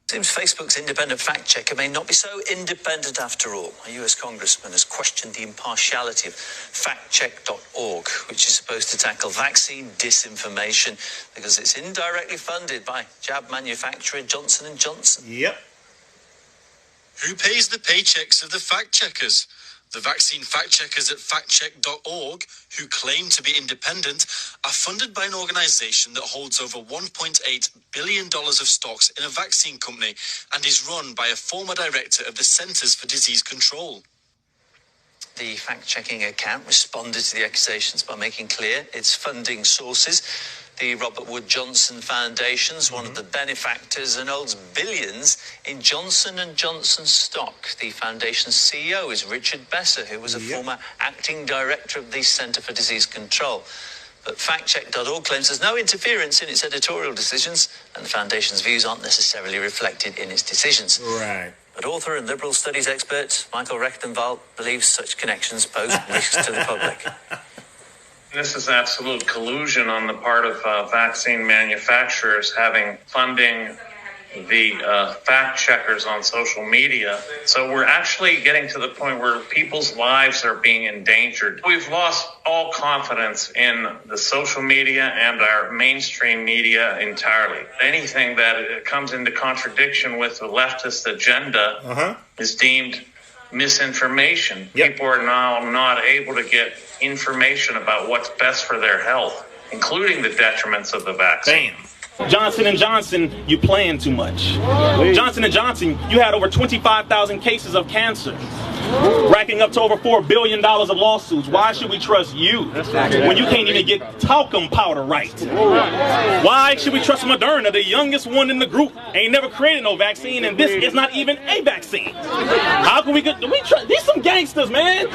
Seems Facebook's independent fact-checker may not be so independent after all. A US congressman has questioned the impartiality of factcheck.org, which is supposed to tackle vaccine disinformation because it's indirectly funded by jab manufacturer Johnson & Johnson. Yep. Who pays the paychecks of the fact-checkers? The vaccine fact-checkers at factcheck.org, who claim to be independent, are funded by an organisation that holds over $1.8 billion of stocks in a vaccine company and is run by a former director of the Centers for Disease Control. The fact-checking account responded to the accusations by making clear its funding sources. The Robert Wood Johnson Foundation is one of the benefactors and holds billions in Johnson & Johnson stock. The foundation's CEO is Richard Besser, who was a former acting director of the Centre for Disease Control. But factcheck.org claims there's no interference in its editorial decisions, and the foundation's views aren't necessarily reflected in its decisions. Right. But author and liberal studies expert Michael Rechtenwald believes such connections pose risks to the public. This is absolute collusion on the part of vaccine manufacturers having funding the fact checkers on social media. So we're actually getting to the point where people's lives are being endangered. We've lost all confidence in the social media and our mainstream media entirely. Anything that comes into contradiction with the leftist agenda is deemed misinformation. People are now not able to get information about what's best for their health, including the detriments of the vaccine. Johnson & Johnson, you playing too much. Johnson & Johnson, you had over 25,000 cases of cancer, racking up to over $4 billion of lawsuits. Why should we trust you when you can't even get talcum powder right? Why should we trust Moderna, the youngest one in the group, ain't never created no vaccine, and this is not even a vaccine? How can we get, these some gangsters, man.